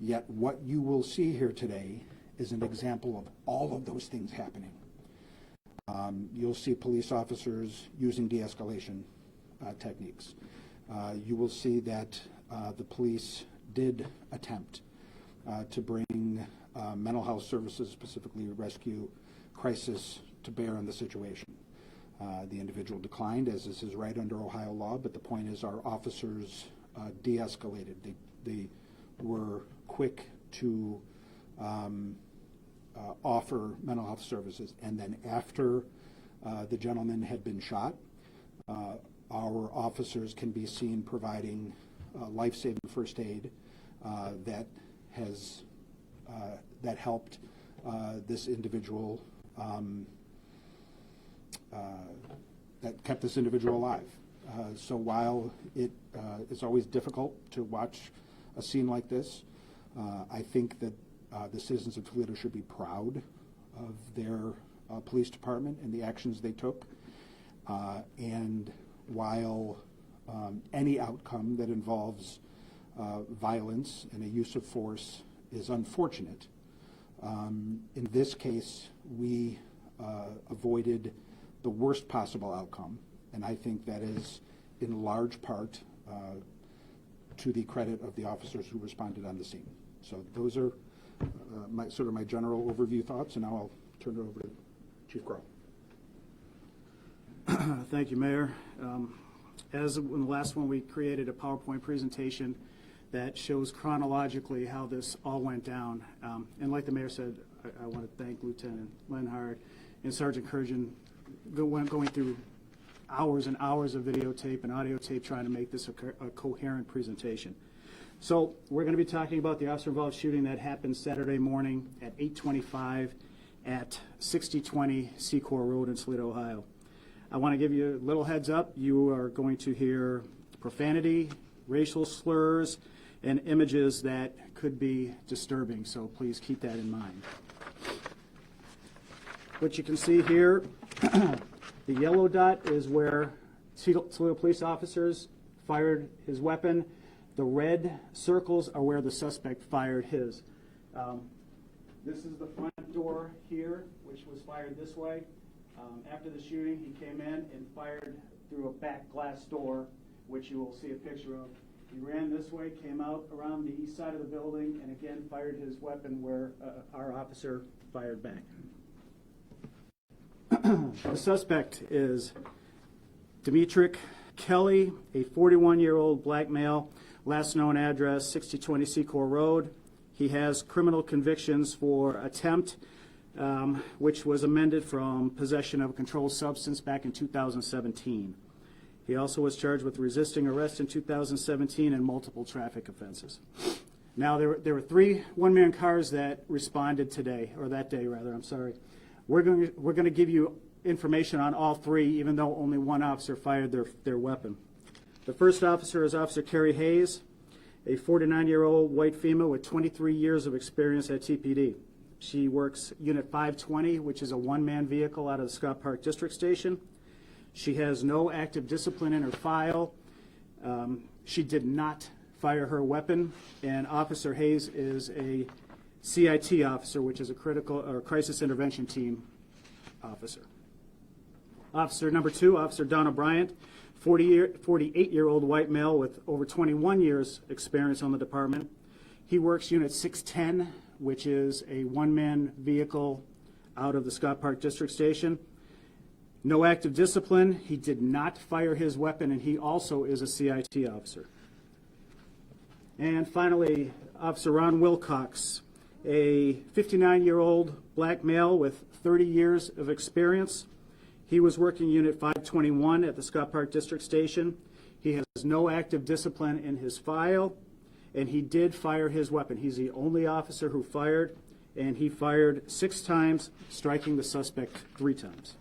Yet what you will see here today is an example of all of those things happening. You'll see police officers using de-escalation techniques. You will see that the police did attempt to bring mental health services, specifically rescue, crisis, to bear on the situation. The individual declined, as is his right under Ohio law, but the point is our officers de-escalated. They were quick to offer mental health services. And then after the gentleman had been shot, our officers can be seen providing life-saving first aid that helped this individual, that kept this individual alive. So while it is always difficult to watch a scene like this, I think that the citizens of Toledo should be proud of their police department and the actions they took. And while any outcome that involves violence and a use of force is unfortunate, in this case, we avoided the worst possible outcome, and I think that is in large part to the credit of the officers who responded on the scene. So those are my general overview thoughts, and now I'll turn it over to Chief Crow. Thank you, Mayor. As in the last one, we created a PowerPoint presentation that shows chronologically how this all went down. And like the Mayor said, I want to thank Lieutenant Lenhard and Sergeant Kurjan going through hours and hours of videotape and audio tape trying to make this a coherent presentation. So we're going to be talking about the officer-involved shooting that happened Saturday morning at 8:25 at 6020 Secor Road in Toledo, Ohio. I want to give you a little heads up. You are going to hear profanity, racial slurs, and images that could be disturbing, so please keep that in mind. What you can see here, the yellow dot is where Toledo police officers fired his weapon. The red circles are where the suspect fired his. This is the front door here, which was fired this way. After the shooting, he came in and fired through a back glass door, which you will see a picture of. He ran this way, came out around the east side of the building, and again fired his weapon where our officer fired back. The suspect is Demetric Kelly, a 41-year-old black male, last known address 6020 Secor Road. He has criminal convictions for attempt, which was amended from possession of a controlled substance back in 2017. He also was charged with resisting arrest in 2017 and multiple traffic offenses. Now, there were 3 one-man cars that responded today, or that day rather, I'm sorry. We're going to give you information on all 3, even though only one officer fired their weapon. The first officer is Officer Carrie Hayes, a 49-year-old white female with 23 years of experience at TPD. She works Unit 520, which is a one-man vehicle out of the Scott Park District Station. She has no active discipline in her file. She did not fire her weapon, and Officer Hayes is a CIT officer, which is a critical or crisis intervention team officer. Officer number 2, Officer Donna Bryant, 48-year-old white male with over 21 years experience on the department. He works Unit 610, which is a one-man vehicle out of the Scott Park District Station. No active discipline. He did not fire his weapon, and he also is a CIT officer. And finally, Officer Ron Wilcox, a 59-year-old black male with 30 years of experience. He was working Unit 521 at the Scott Park District Station. He has no active discipline in his file, and he did fire his weapon. He's the only officer who fired, and he fired 6 times, striking the suspect 3 times.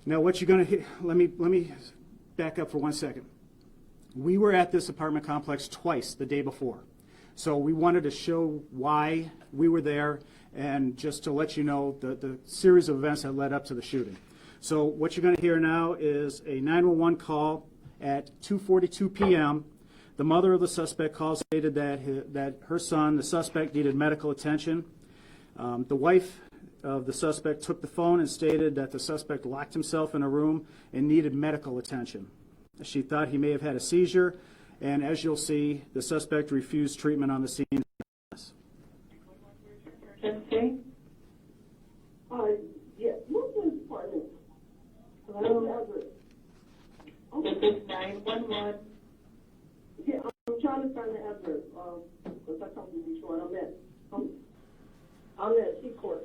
Now, what you're going to let me back up for 1 second. We were at this apartment complex twice the day before, so we wanted to show why we were there and just to let you know the series of events that led up to the shooting. So what you're going to hear now is a 911 call at 2:42 p.m. The mother of the suspect called, stated that her son, the suspect, needed medical attention. The wife of the suspect took the phone and stated that the suspect locked himself in a room and needed medical attention. She thought he may have had a seizure, and as you'll see, the suspect refused treatment on the scene. Emergency? Yeah, Muslim department. I don't have it. This is 911. Yeah, I'm trying to find the address, because I come from Detroit. I'm at Seacourt,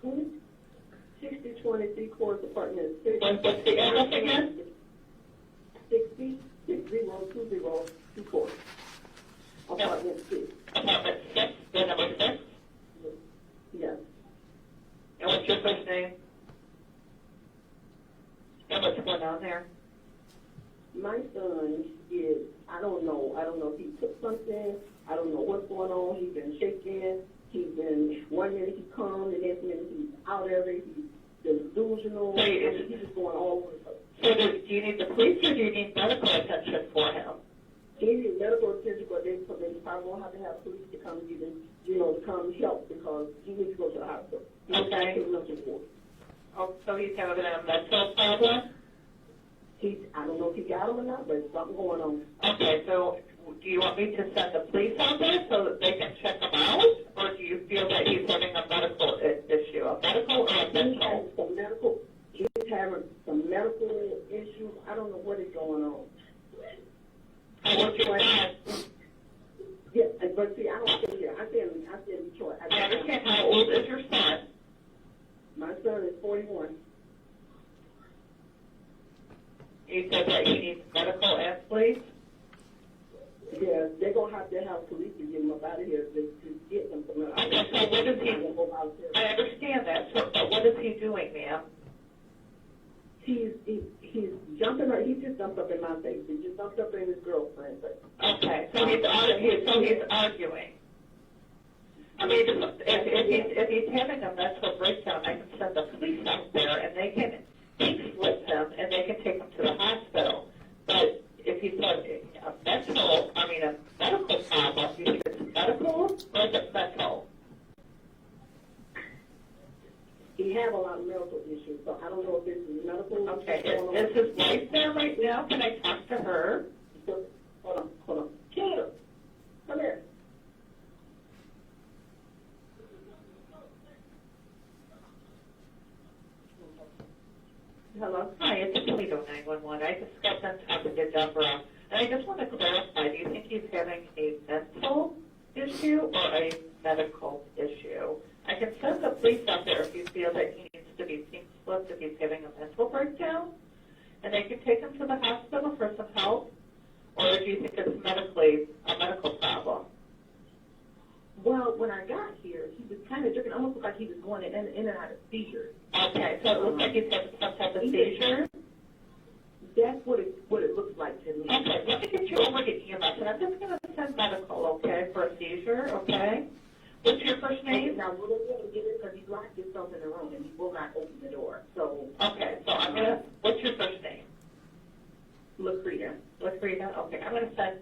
6020 Seacourt Apartment 6. What's the address again? 6020 Seacourt. Apartment 6. Apartment 6, the number 6. Yes. And what's your first name? And what's going on there? My son is, I don't know if he took something, I don't know what's going on, he's been shaking, he's been, one minute he calm, the next minute he's out of it, he's delusional, So he's just going all over the place. So do you need the police or do you need medical attention for him? He needs medical attention, but they probably won't have to have police to come get him, to come help, because he needs to go to the hospital. He needs to Okay. go to the mental ward. Oh, so he's having a mental problem? I don't know if he got him or not, but there's something going on. Okay, so do you want me to send the police out there so that they can check him out? Or do you feel that he's having a medical issue, a medical or a mental? He's having some medical issues. I don't know what is going on. How old's your son? Yeah, but see, I don't stay here. I stay in Detroit. I understand. How old is your son? My son is 41. He said that he needs medical and police? Yeah, they're going to have police to get him up out of here to get him from the Okay, so what is he? I understand that, but what is he doing, ma'am? He's jumping up. He just jumped up in my face. He just jumped up in his girlfriend's face. Okay, so he's arguing. I mean, if he's having a mental breakdown, I can send the police out there and they can speak with him and they can take him to the hospital. But if he's got a medical problem, do you think it's medical or is it mental? He had a lot of medical issues, so I don't know if this is medical. Okay, is his wife there right now? Can I talk to her? Hold on. Kim, come here. Hello? Hi, it's Toledo 911. I just got done talking to Deborah, and I just want to clarify, do you think he's having a mental issue or a medical issue? I can send the police out there if you feel that he needs to be pink slipped if he's having a mental breakdown, and they can take him to the hospital for some help, or do you think it's medically a medical problem? Well, when I got here, he was kind of jerking, almost like he was going in and out of seizures. Okay, so it looks like he's having some type of seizure? That's what it looks like to me. Okay, let me get you over to EMS, and I'm just going to send medical, okay, for a seizure, okay? What's your first name? Now, we'll be able to get it because he locked himself in the room and he will not open the door. So, Okay, so I'm going to, what's your first name? Lucretia. Lucretia, okay, I'm going to send,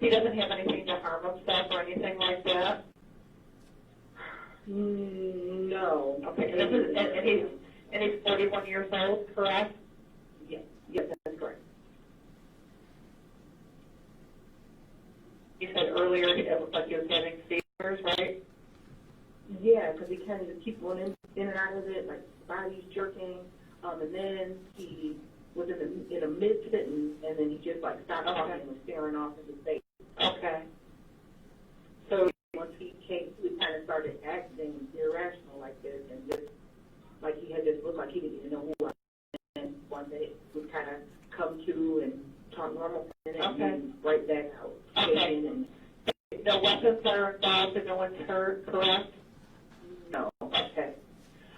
he doesn't have anything to harm himself or anything like that? No. Okay, and he's 41 years old, correct? Yes, that's correct. You said earlier it looked like he was having seizures, right? Yeah, because he kind of just keeps going in and out of it, like body's jerking, and then he was in a mid-sentence, and then he just like stopped talking and was staring off into space. Okay. So, Once he came, he kind of started acting irrational like this, and just like he had just looked like he didn't even know who I was. And one day would kind of come to and talk normal, and then right back out. Okay. And no weapons are involved and no one's hurt, correct? no. Okay.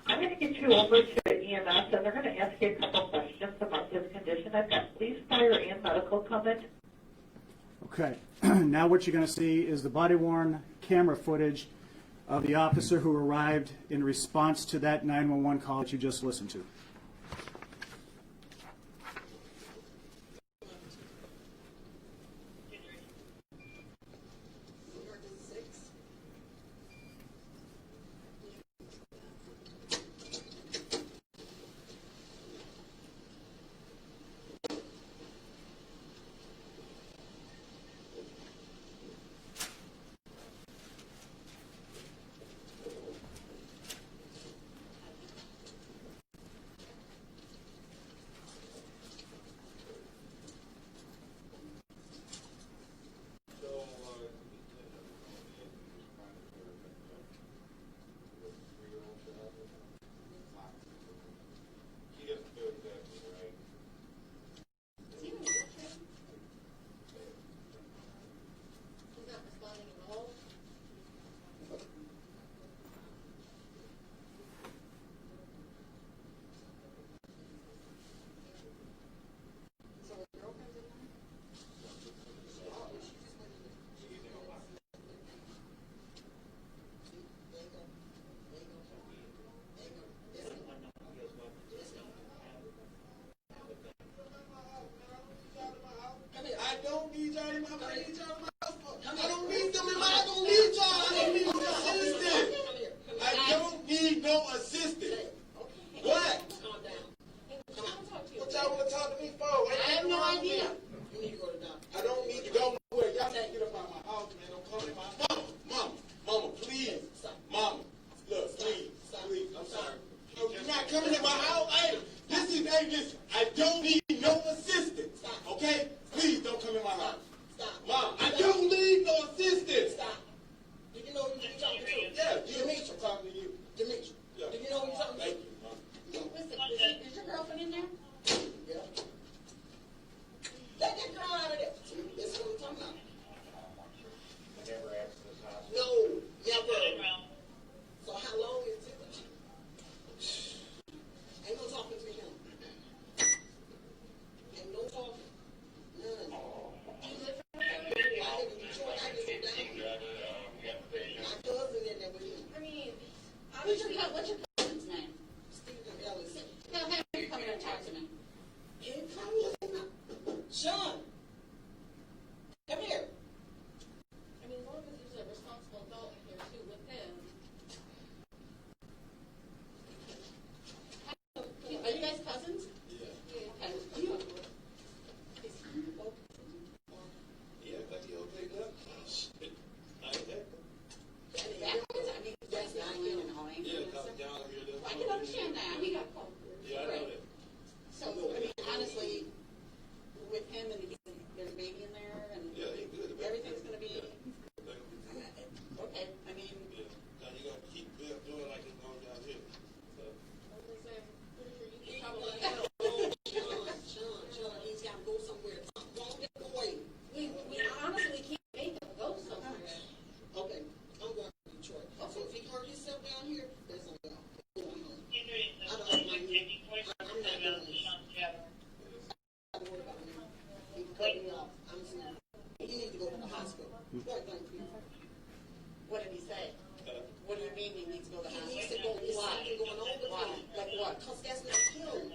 I'm going to get you over to EMS, and they're going to ask you a couple questions about his condition. I've got police, fire, and medical coming. Okay, now what you're going to see is the body-worn camera footage of the officer who arrived in response to that 911 call that you just listened to. can't get up out of my house, man. Don't come in my house. Mama, please. Mama, look, please. I'm sorry. No, you're not coming in my house. Hey, listen. I don't need no assistance. Okay? Please don't come in my house. Mom, I don't need no assistance. Do you know who you're talking to? Yeah, Demetri. I'm talking to you. Demetri. Yeah. Do you know who you're talking to? Thank you, Mom. Listen, is your girlfriend in there? Yeah. Let that girl out of there. That's what I'm talking about. Never asked this house. No, never. So how long is it? Ain't no talking to him. Ain't no talking. None. Do you live from I live in Detroit. I just went down here. My cousin in there with him. I mean, what's your cousin's name? Stephen Ellison. Tell him to come here and talk to me. Can you come here? Sean. Come here. I mean, as long as there's a responsible adult in here too with him. Are you guys cousins? Yeah. Okay. Do you? Yeah, but you okay, look. Shit. I ain't that. Backwards? I mean, that's not even annoying. Yeah, come down here. I can understand that. He got cold. Yeah, I know that. So, I mean, honestly, with him and there's a baby in there and Yeah, he good. everything's going to be Yeah. okay. I mean, Yeah. Now you gotta keep doing like it's going down here. So. Sean, he's got to go somewhere. Don't get away. we honestly can't make him go somewhere. Okay, I'm going to Detroit. So if he hurt himself down here, there's a go. I don't like my knee. I'm not doing this. Don't worry about me. He cut me off. I'm saying he needs to go to the hospital. Point blank, please. What did he say? What do you mean he needs to go to the He hospital? needs to go. There's something going on with Why? him. Like what? Because that's not him.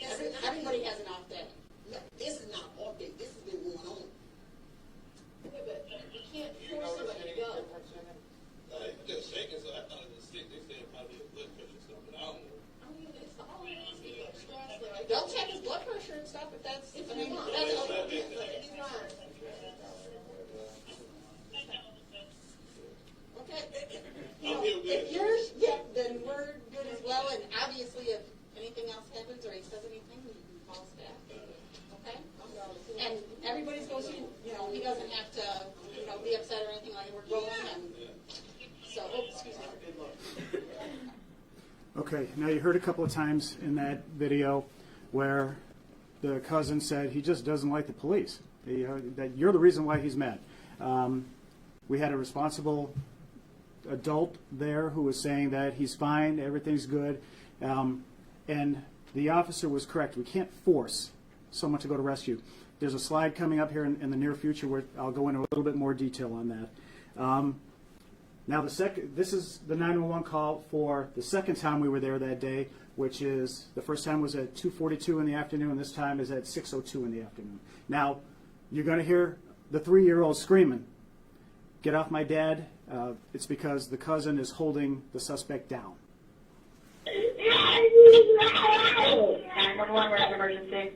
Everybody has an off day. No, this is not all day. This has been going on. Yeah, but you can't force somebody to go. Just shaking, so I thought it was sick. They said probably a blood pressure or something. I don't know. I mean, it's all stress. They'll check his blood pressure and stuff if that's. I mean, that's okay. Okay. You know, if yours, yeah, then we're good as well. And obviously, if anything else happens or he says anything, you can call us back. Okay? And everybody's supposed to, you know, he doesn't have to, you know, be upset or anything like that. We're going and so, excuse me. Okay, now you heard a couple of times in that video where the cousin said he just doesn't like the police. That you're the reason why he's mad. We had a responsible adult there who was saying that he's fine, everything's good, and the officer was correct. We can't force someone to go to rescue. There's a slide coming up here in the near future where I'll go into a little bit more detail on that. Now, this is the 911 call for the second time we were there that day, which is the first time was at 2:42 in the afternoon, and this time is at 6:02 in the afternoon. Now, you're going to hear the 3-year-old screaming, "Get off my dad." It's because the cousin is holding the suspect down. 911, where's emergency?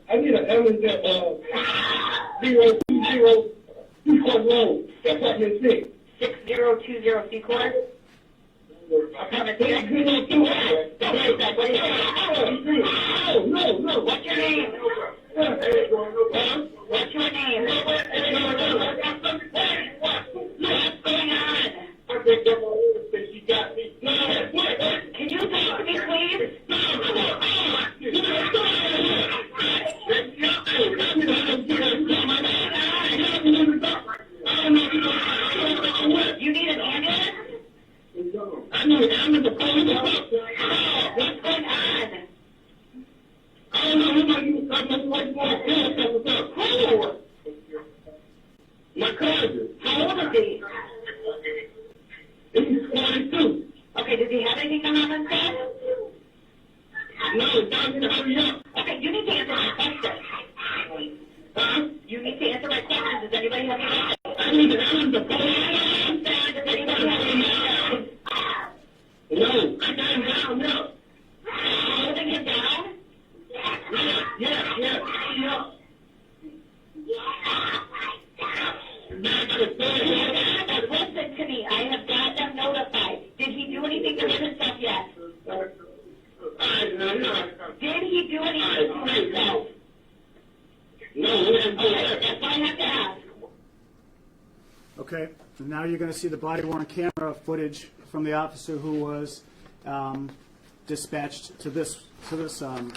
I need an ambulance at 020 Seacourt Road, apartment 6. 6020 Seacourt? Apartment 6? No. What's your name? What's your name? What's going on? She got me. Can you talk to me, please? You need an ambulance? I need an ambulance to call me. What's going on? I don't know who you Who? My cousin. How old is he? He's 42. Okay, does he have anything on his head? No, I'm going to hurry up. Okay, you need to answer my question. Huh? You need to answer my question. Does anybody have any? I need an ambulance to call me. Does anybody have any? No, I got him down now. Holding him down? Yeah. Okay, and now you're going to see the body-worn camera footage from the officer who was dispatched to this home.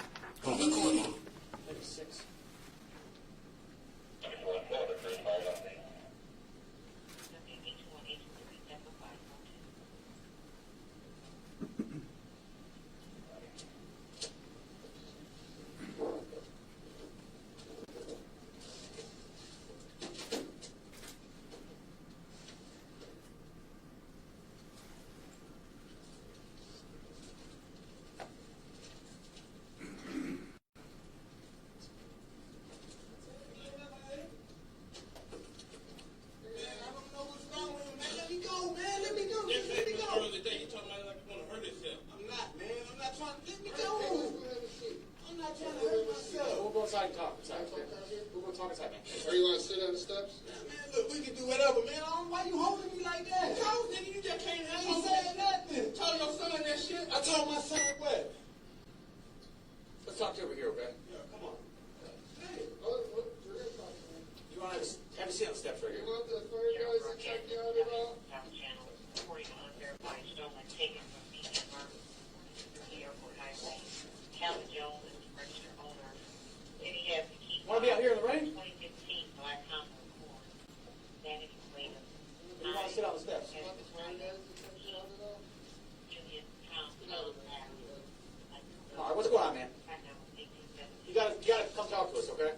Are you going to sit on the steps? Man, look, we can do whatever, man. Why you holding me like that? Cause, nigga, you just can't hang. I ain't saying nothing. Told your son that shit. I told my son what? Let's talk to you over here, okay? Yeah, come on. Hey, you want to have a seat on the steps right here? You want the fire guys to check you out at all? Reporting on unverified stolen taken from Median Market through the airport highway. Calvin Jones is the registered owner. And he has the key. Want to be out here in the rain? 2015 Black Honda Accord. Vanity plate of You want to sit on the steps? Julian Town. All right, what's going on, man? You gotta come talk to us, okay?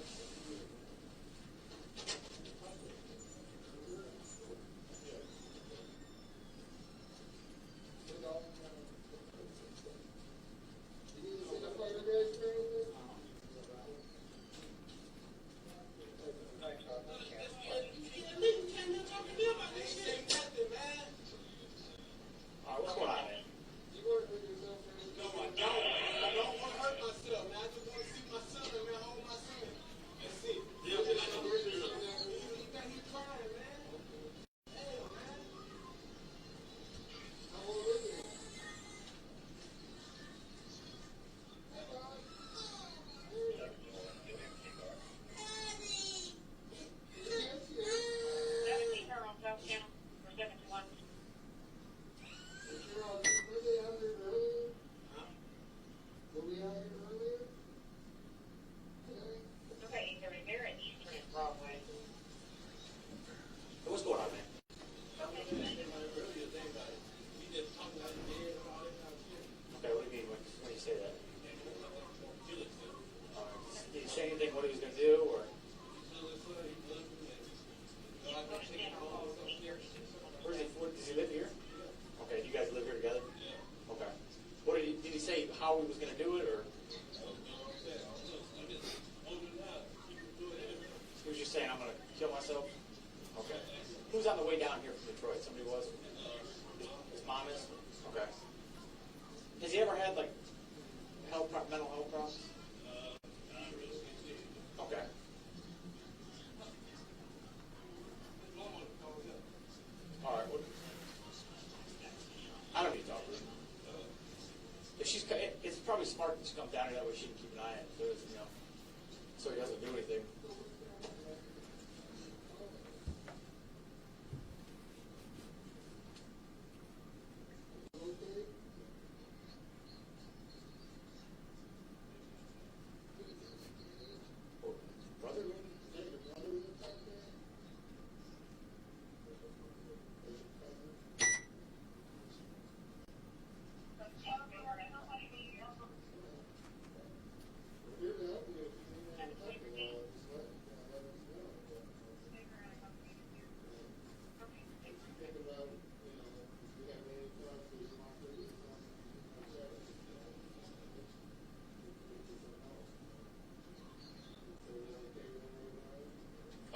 What's going on, man? Okay, what do you mean when you say that? Did he say anything what he was going to do, or? Does he live here? Okay, do you guys live here together? Okay. What did he say how he was going to do it, or? He was just saying, I'm going to kill myself? Okay. Who's on the way down here from Detroit? Somebody was? His mom is? Okay. Has he ever had, like, mental health problems? Okay. All right. Well, I don't need to talk to her. If it's probably smart to come down here, that way she can keep an eye on it, so he doesn't do anything.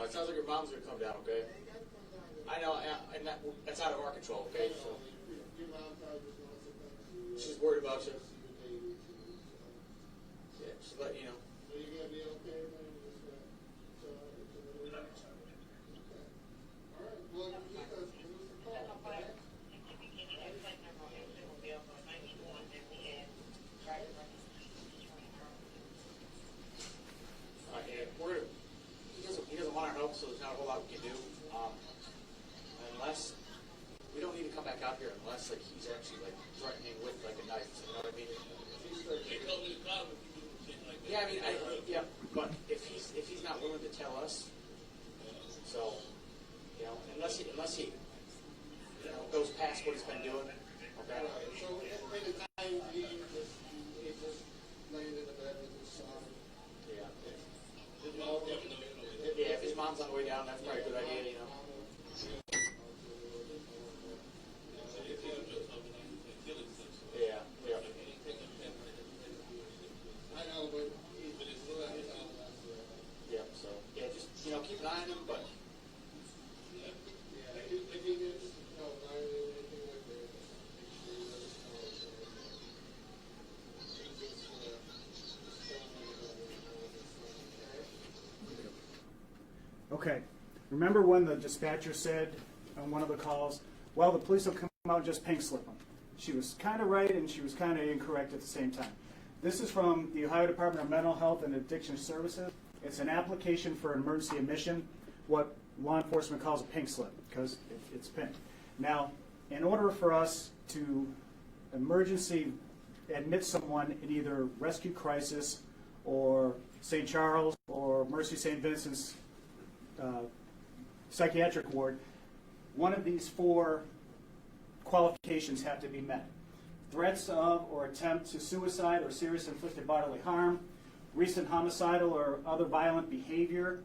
It sounds like your mom's going to come down, okay? I know, and that's out of our control, okay? So she's worried about you. Yeah, she's letting you know. So you're going to be okay? All right, well, he doesn't want our help, so there's not a whole lot we can do. unless, we don't need to come back out here unless like he's actually like threatening with like a knife, you know what I mean? Yeah, I mean, yeah, but if he's not willing to tell us, so, you know, unless he, you know, goes past what he's been doing, okay? So every time he just laying in the bed with his son. Yeah. Yeah, if his mom's on the way down, that's probably a good idea, you know? Yeah, yeah. I know, but Yeah, so, yeah, just, you know, keep an eye on him, but, if he gets, anything like that, make sure you let us know. Okay. Remember when the dispatcher said on one of the calls, well, the police will come out and just pink slip them. She was kind of right and she was kind of incorrect at the same time. This is from the Ohio Department of Mental Health and Addiction Services. It's an application for an emergency admission, what law enforcement calls a pink slip, because it's pink. Now, in order for us to emergency admit someone in either rescue crisis or St. Charles or Mercy St. Vincent's psychiatric ward, one of these four qualifications have to be met. Threats of or attempt to suicide or serious inflicted bodily harm, recent homicidal or other violent behavior,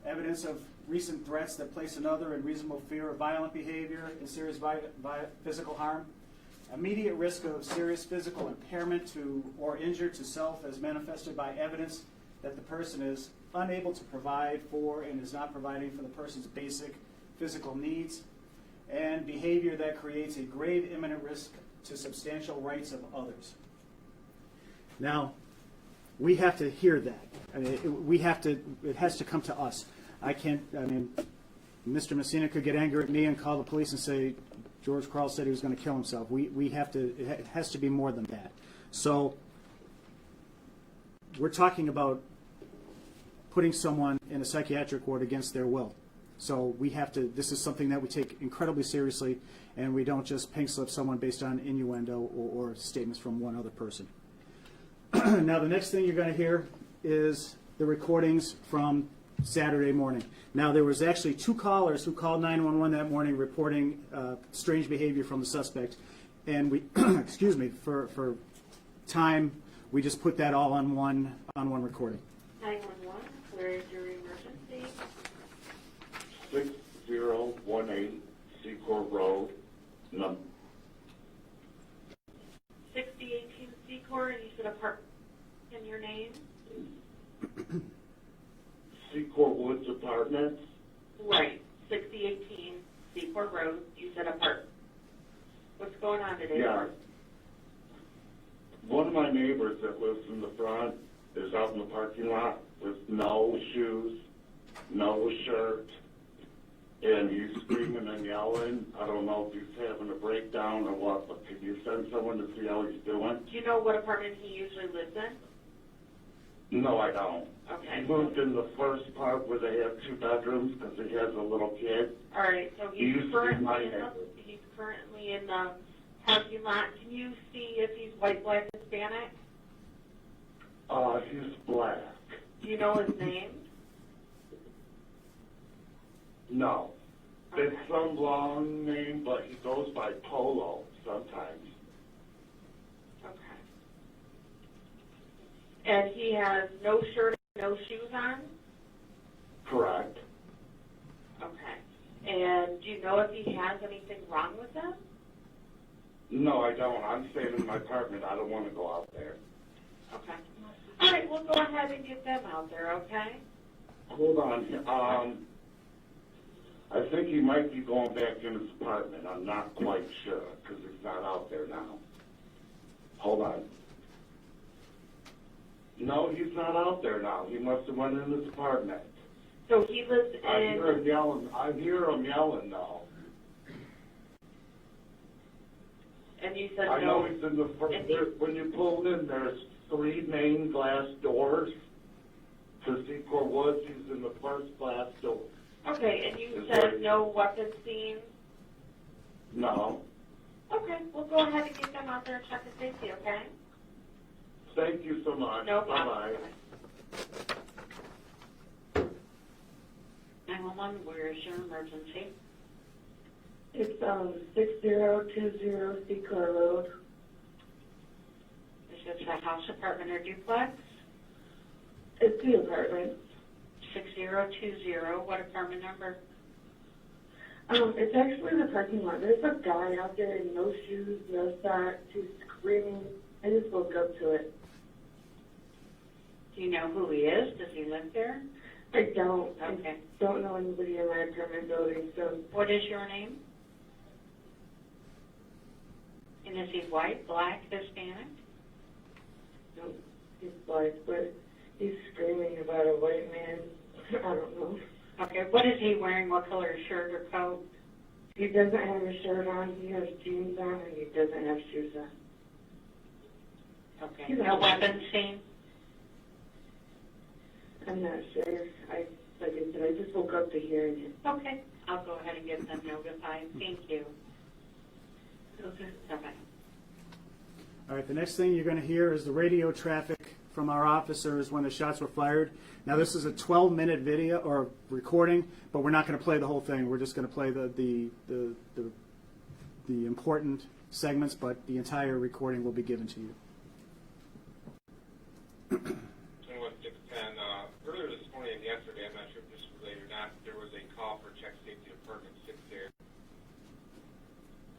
evidence of recent threats that place another in reasonable fear of violent behavior and serious physical harm, immediate risk of serious physical impairment to or injury to self as manifested by evidence that the person is unable to provide for and is not providing for the person's basic physical needs, and behavior that creates a grave imminent risk to substantial rights of others. Now, we have to hear that. I mean, it has to come to us. Mr. Messina could get angry at me and call the police and say, George Krall said he was going to kill himself. It has to be more than that. So, we're talking about putting someone in a psychiatric ward against their will. So this is something that we take incredibly seriously, and we don't just pink slip someone based on innuendo or statements from one other person. Now, the next thing you're going to hear is the recordings from Saturday morning. Now, there was actually 2 callers who called 911 that morning reporting strange behavior from the suspect, and we, excuse me, for time, we just put that all on one recording. 911, where is your emergency? 6018 Secor Road, 6018 Secor, and you said apartment in your name? Secor Woods Apartments. Right, 6018 Secor Road, you said apartment. What's going on today? Yeah. One of my neighbors that lives in the front is out in the parking lot with no shoes, no shirt, and he's screaming and yelling. I don't know if he's having a breakdown or what, but can you send someone to see how he's doing? Do you know what apartment he usually lives in? No, I don't. Okay. He moved in the first part where they have 2 bedrooms because he has a little kid. All right, so He used to be my he's currently in the parking lot. Can you see if he's white, black, Hispanic? He's black. Do you know his name? No. Okay. It's some long name, but he goes by Polo sometimes. Okay. And he has no shirt, no shoes on? Correct. Okay. And do you know if he has anything wrong with him? No, I don't. I'm staying in my apartment. I don't want to go out there. Okay. All right, we'll go ahead and get them out there, okay? Hold on. I think he might be going back in his apartment. I'm not quite sure because he's not out there now. Hold on. No, he's not out there now. He must have went in his apartment. So he lives in... I hear him yelling. I hear him yelling now. And you said I no... know he's in the first... When you pull in, there's 3 main glass doors to Secor Woods. He's in the first glass door. Okay, and you said no weapons seen? No. Okay, we'll go ahead and get them out there and check the safety, okay? Thank you so much. No problem. Bye-bye. 911, where is your emergency? It's 6020 Secor Road. Is this a house, apartment, or duplex? It's the apartment. 6020, what apartment number? It's actually the parking lot. There's a guy out there in no shoes, no socks. He's screaming. I just woke up to it. Do you know who he is? Does he live there? I don't. Okay. I don't know anybody in my apartment building, so. What is your name? And is he white, black, Hispanic? No, he's black, but he's screaming about a white man. I don't know. Okay, what is he wearing? What color shirt or coat? He doesn't have a shirt on. He has jeans on, and he doesn't have shoes on. Okay. No weapons seen? I'm not sure. Like I said, I just woke up to hearing it. Okay. I'll go ahead and get them notified. Thank you. Okay. Bye-bye. All right, the next thing you're going to hear is the radio traffic from our officers when the shots were fired. Now, this is a 12-minute video or recording, but we're not going to play the whole thing. We're just going to play the important segments, but the entire recording will be given to you. 21-610. Earlier this morning and yesterday, I'm not sure if this is related or not, there was a call for check safety apartment 6 there.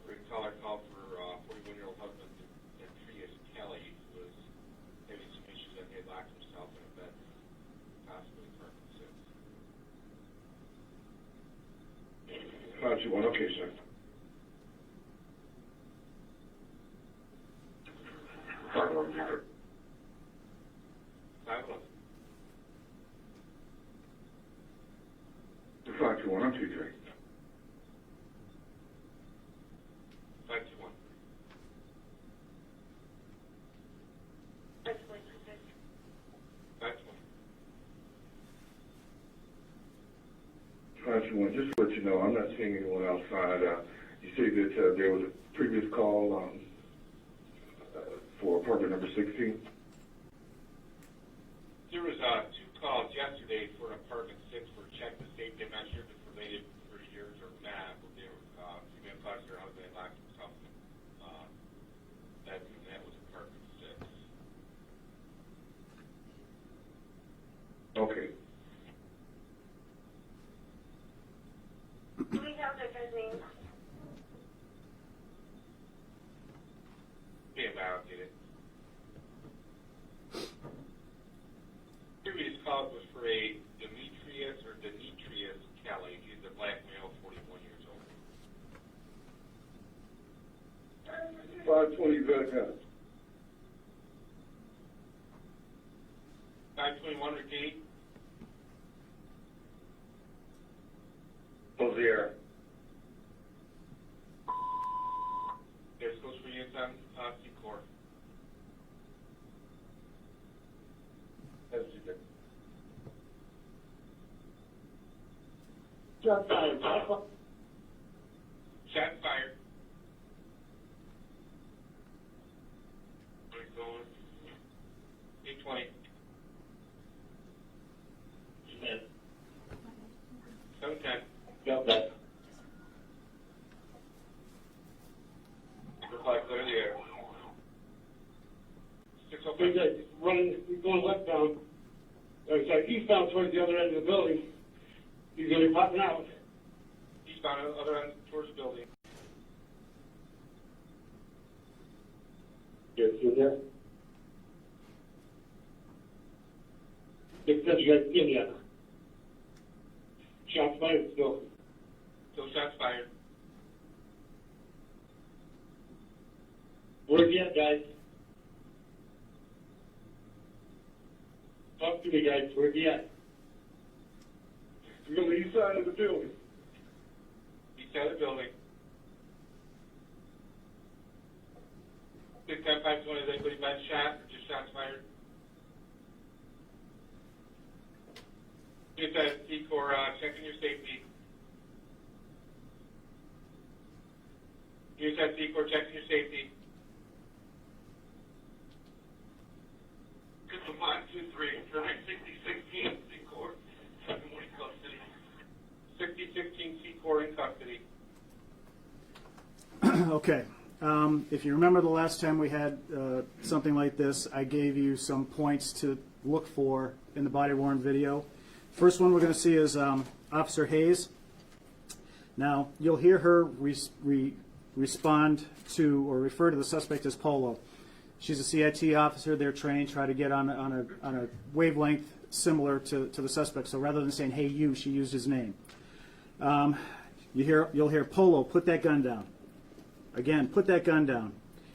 A caller called for 41-year-old husband and Trius Kelly, who was having some issues and he had locked himself in a bed, possibly apartment 6. 521, okay, sir. Five 521, I'm 23. 521. Excellent. 521, just to let you know, I'm not seeing anyone outside. You say that there was a previous call for apartment number 16? There was 2 calls yesterday for apartment 6 for check the safety. I'm not sure if it's related for years or not, but they were female callers their husband had locked himself in bedroom. That was apartment 6. Okay. Do we have the guy's name? Yeah, but I'll get it. Previous call was for a Demetrius Kelly. He's a black male, 41 years old. 520, back up. 521 repeat. Hosier. There's close for use on Secor. Just fired. Shot fired. Going. 820. 710. Got that. Reply clear the air. 605. He's going westbound. Sorry, eastbound towards the other end of the building. He's going to be popping out. Eastbound, other end towards the building. Yes, you there? It says you guys in yet. Shots fired still. Still shots fired. Where's he at, guys? Talk to me, guys. Where's he at? He's on the east side of the building. East side of the building. 610 520, is anybody been shot or just shots fired? Get that Secor, checking your safety. Use that C4, check your safety. Good for 5, 2, 3, 9, 60, 16, C4. 7 more in custody. 60, 16, C4 in custody. Okay. If you remember the last time we had something like this, I gave you some points to look for in the body-worn video. First one we're going to see is Officer Hayes. Now, you'll hear her respond to or refer to the suspect as Polo. She's a CIT officer. They're trained, try to get on a wavelength similar to the suspect. So rather than saying, hey, you, she used his name. You'll hear Polo, put that gun down. Again, put that gun down.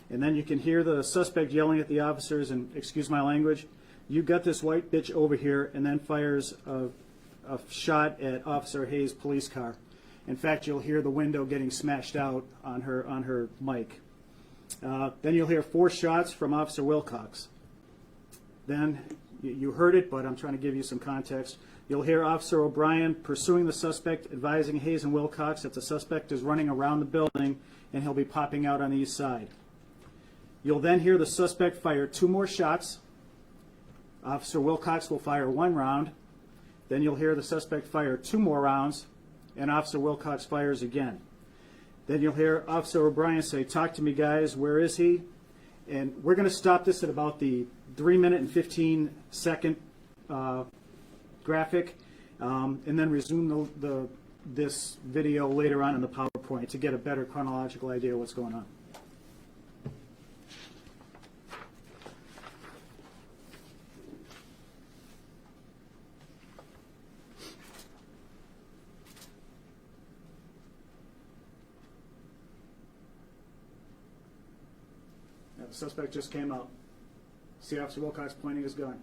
And then you can hear the suspect yelling at the officers, and excuse my language, you got this white bitch over here, and then fires a shot at Officer Hayes' police car. In fact, you'll hear the window getting smashed out on her mic. Then you'll hear 4 shots from Officer Wilcox. Then, you heard it, but I'm trying to give you some context. You'll hear Officer O'Brien pursuing the suspect, advising Hayes and Wilcox that the suspect is running around the building and he'll be popping out on the east side. You'll then hear the suspect fire 2 more shots. Officer Wilcox will fire 1 round. Then you'll hear the suspect fire 2 more rounds, and Officer Wilcox fires again. Then you'll hear Officer O'Brien say, talk to me, guys, where is he? And we're going to stop this at about the 3-minute and 15-second graphic, and then resume this video later on in the PowerPoint to get a better chronological idea of what's going on. Now, the suspect just came out. See Officer Wilcox pointing his gun.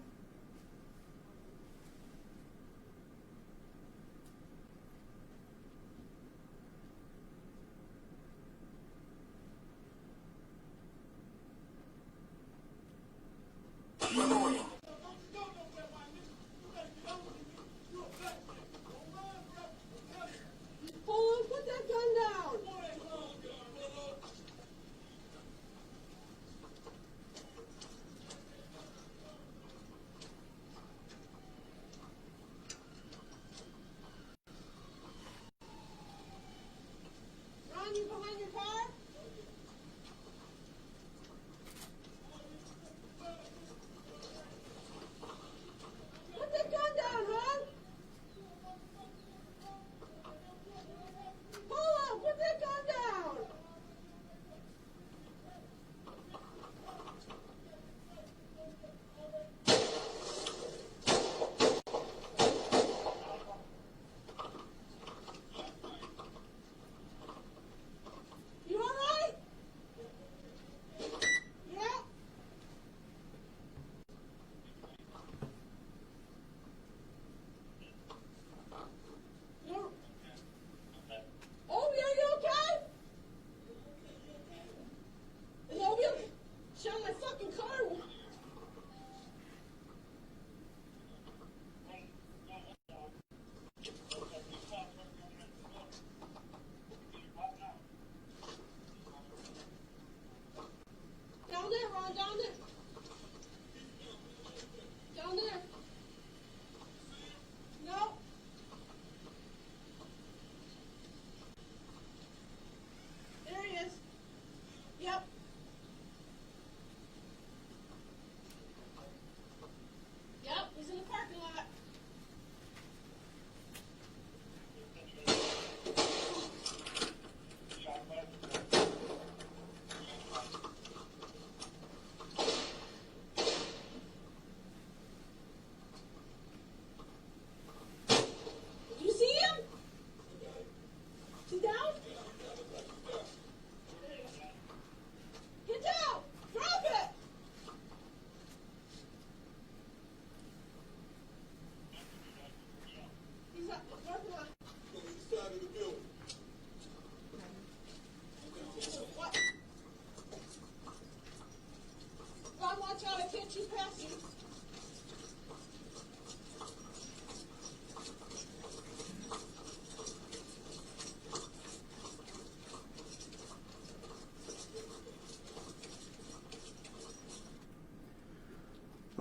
Put that gun down.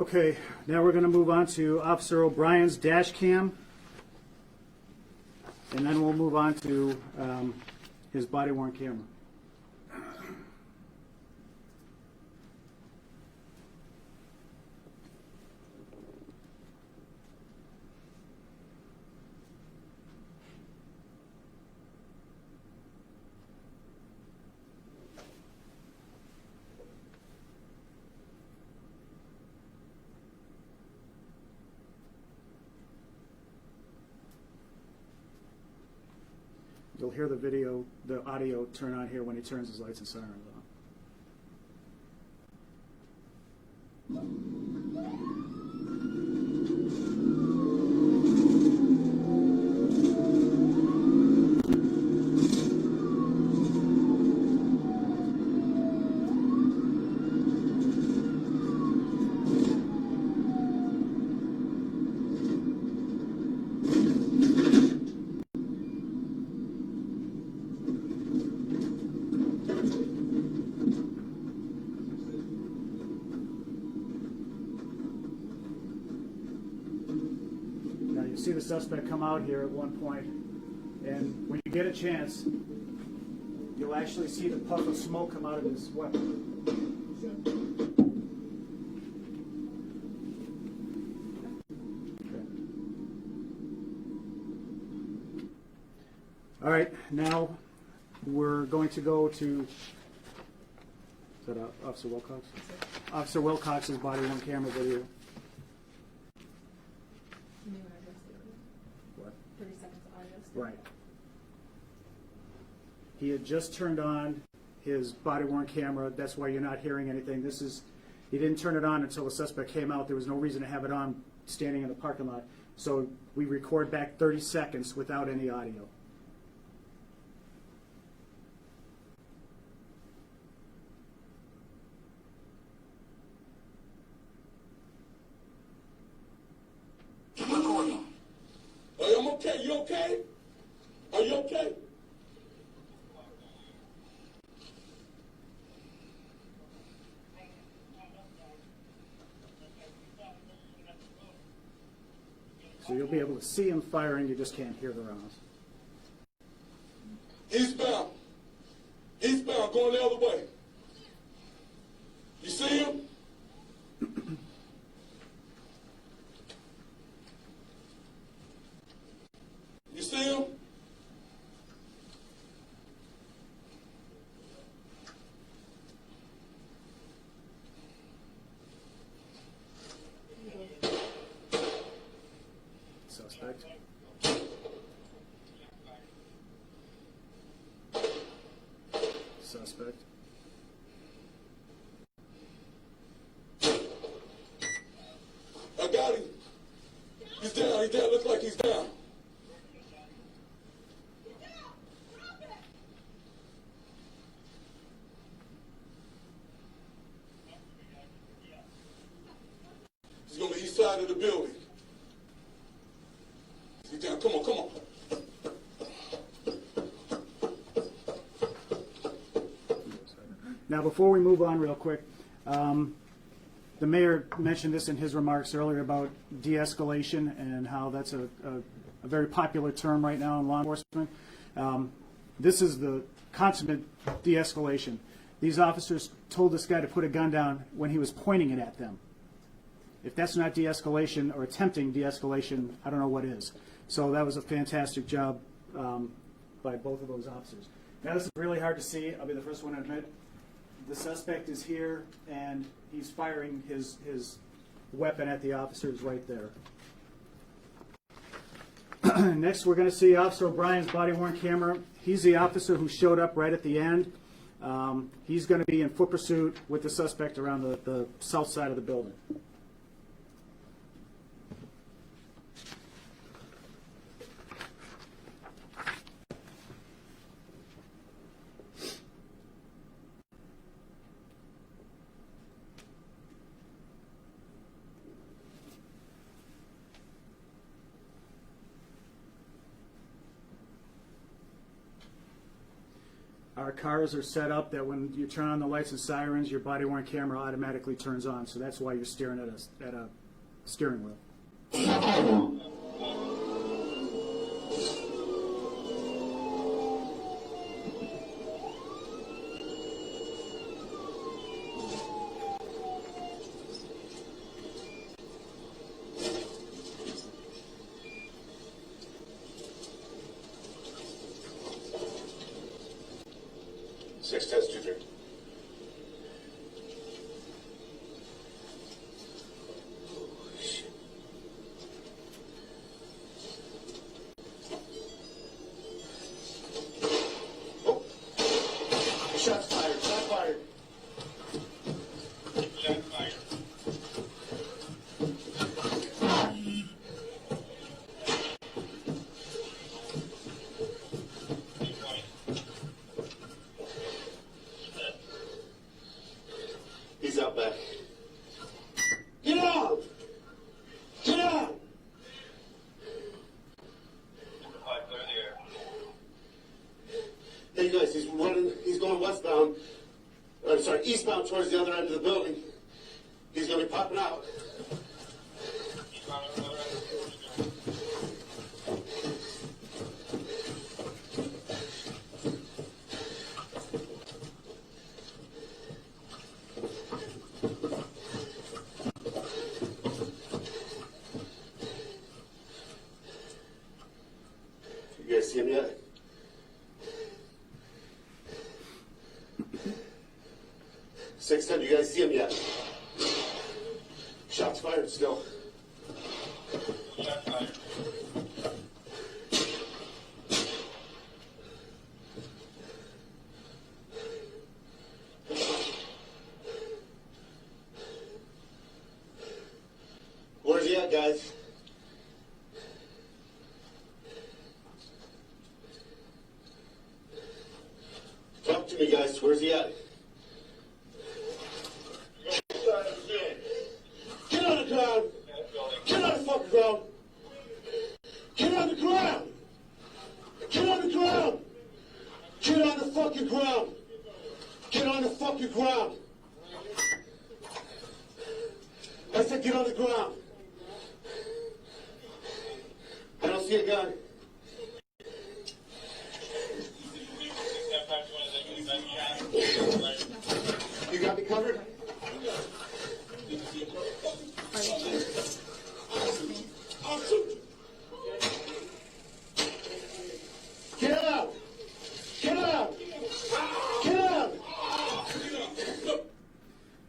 Okay, now we're going to move on to Officer O'Brien's dash cam, and then we'll move on to his body-worn camera. You'll hear the audio turn on here when he turns his lights and sirens on. Now you see the suspect come out here at one point, and when you get a chance, you'll actually see the puff of smoke come out of his weapon. All right, now we're going to go to, is that Officer Wilcox? Officer Wilcox's body-worn camera video. What? 30 seconds audio. Right. He had just turned on his body-worn camera. That's why you're not hearing anything. He didn't turn it on until the suspect came out. There was no reason to have it on standing in the parking lot. So we record back 30 seconds without any audio. I'm okay. You okay? Are you okay? So you'll be able to see him firing, you just can't hear the rounds. Eastbound. Eastbound, going the other way. You see him? You see him? Suspect. Suspect. I got him. He's down. He's down. Looks like he's down. He's on the east side of the building. He's down. Come on, come on. Now, before we move on real quick, the mayor mentioned this in his remarks earlier about de-escalation and how that's a very popular term right now in law enforcement. This is the consummate de-escalation. These officers told this guy to put a gun down when he was pointing it at them. If that's not de-escalation or attempting de-escalation, I don't know what is. So that was a fantastic job by both of those officers. Now, this is really hard to see. I'll be the first one to admit. The suspect is here, and he's firing his weapon at the officers right there. Next, we're going to see Officer O'Brien's body-worn camera. He's the officer who showed up right at the end. He's going to be in foot pursuit with the suspect around the south side of the building. Our cars are set up that when you turn on the lights and sirens, your body-worn camera automatically turns on, so that's why you're staring at a steering wheel. 6 test 2 3. Oh. Shots fired. Shot fired. Shots fired. He's out back. Get out! Get out! Clear the air. Hey guys, he's running. He's going westbound. Sorry, eastbound towards the other end of the building. He's gonna be popping out. He's on the other end of the building. You guys see him yet? Six 10, you guys see him yet? Shots fired still. Shots fired. Where's he at, guys? Talk to me, guys. Where's he at? Get on the ground! Get on the fucking ground! Get on the ground! Get on the ground! Get on the fucking ground! Get on the fucking ground! I said get on the ground! I don't see a gun. You got me covered? Get out! Get out! Get out!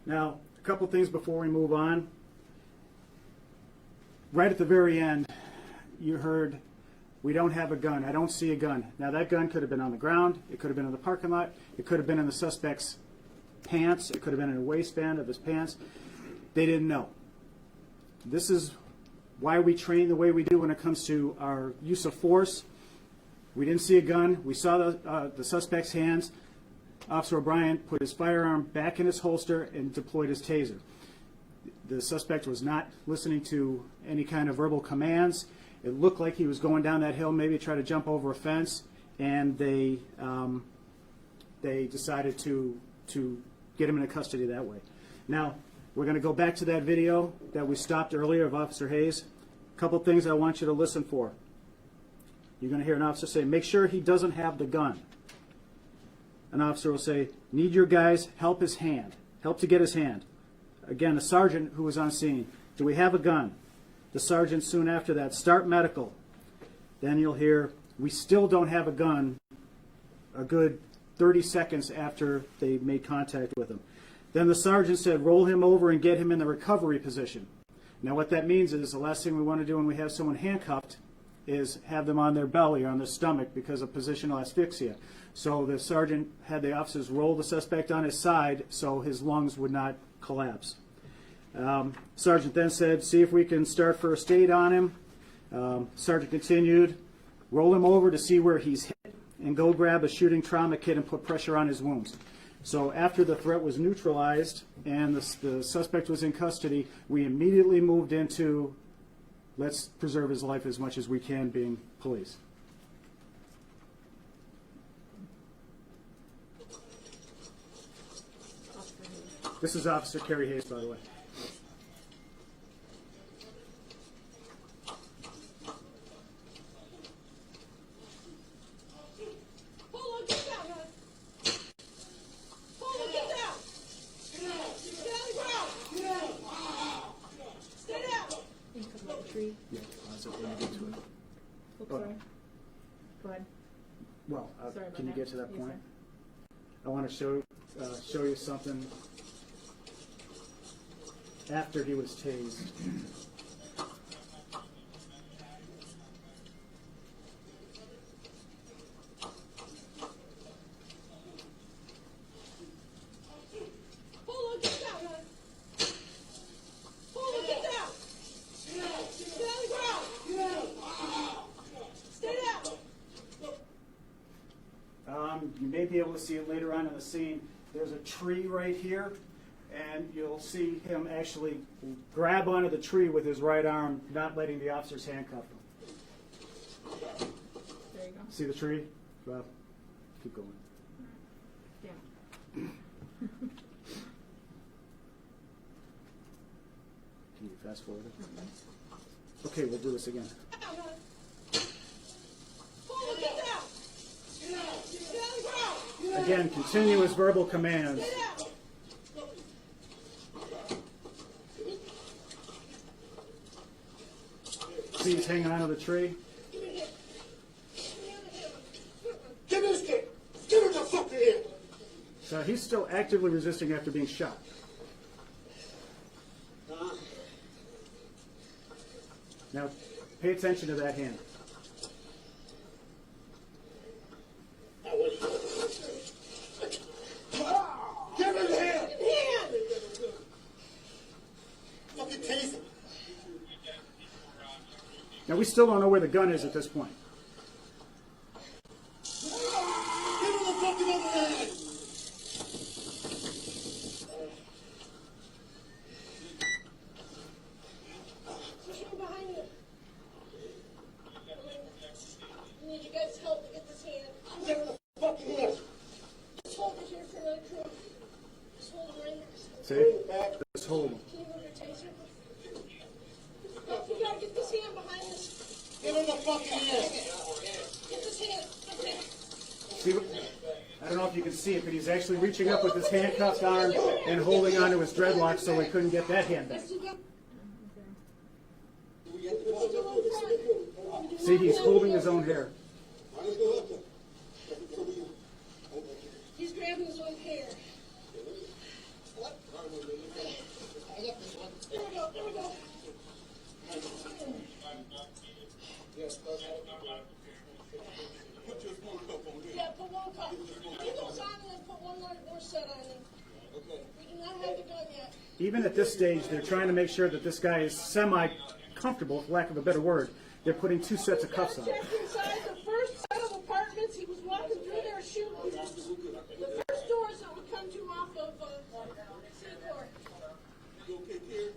Now, a couple things before we move on. Right at the very end, you heard, "We don't have a gun. I don't see a gun." Now, that gun could have been on the ground. It could have been in the parking lot. It could have been in the suspect's pants. It could have been in a waistband of his pants. They didn't know. This is why we train the way we do when it comes to our use of force. We didn't see a gun. We saw the suspect's hands. Officer Bryant put his firearm back in his holster and deployed his taser. The suspect was not listening to any kind of verbal commands. It looked like he was going down that hill, maybe try to jump over a fence, and they decided to get him into custody that way. Now, we're going to go back to that video that we stopped earlier of Officer Hayes. A couple things I want you to listen for. You're going to hear an officer say, "Make sure he doesn't have the gun." An officer will say, "Need your guys help his hand, help to get his hand." Again, a sergeant who was on scene, "Do we have a gun?" The sergeant soon after that, "Start medical." Then you'll hear, "We still don't have a gun," a good 30 seconds after they made contact with him. Then the sergeant said, "Roll him over and get him in the recovery position." Now what that means is the last thing we want to do when we have someone handcuffed is have them on their belly or on their stomach because of positional asphyxia. So the sergeant had the officers roll the suspect on his side so his lungs would not collapse. Sergeant then said, "See if we can start first aid on him." Sergeant continued, "Roll him over to see where he's hit and go grab a shooting trauma kit and put pressure on his wounds." So after the threat was neutralized and the suspect was in custody, we immediately moved into, let's preserve his life as much as we can, being police. This is Officer Carrie Hayes, by the way. Hold on, get down, man. Hold on, get down. Stay on the ground. Stay down. You talking about the tree? Yeah, that's okay. When you get to it. Oops, sorry. Go ahead. Well, Sorry about can you that. get to that Yes, point? sir. I want to show you something after he was tased. Hold on, get down, man. Hold on, get down. Stay on the ground. Stay down. You may be able to see it later on in the scene. There's a tree right here, and you'll see him actually grab onto the tree with his right arm, not letting the officers handcuff him. There you go. See the tree? Well, keep going. Yeah. Can you fast forward it? Okay, we'll do this again. Hold on, get down. Stay on the ground. Again, continuous verbal commands. Stay down. See he's hanging onto the tree? Give me this thing. Give me the fucking here. So he's still actively resisting after being shot. Now, pay attention to that hand. Give me the hand. Fucking taser. Now, we still don't know where the gun is at this point. Give me the fucking other hand. Push him behind you. I need you guys' help to get this hand. Give me the fucking hand. Just hold it here for another crew. Just hold it right here. See? Just hold him. Can you move your taser? You gotta get this hand behind this. Give him the fucking hand. Get this hand. Okay. See, I don't know if you can see it, but he's actually reaching up with his handcuffed arm and holding onto his dreadlocks so he couldn't get that hand back. See, he's holding his own hair. He's grabbing his own hair. There we go, there we go. Yeah, put one cup. Leave those on and then put one more set on them. We do not have the gun yet. Even at this stage, they're trying to make sure that this guy is semi-comfortable, for lack of a better word. They're putting 2 sets of cuffs on. Checked inside the first set of apartments. He was walking through there shooting. The first doors that would come to off of C-Corps. You okay, Carrie?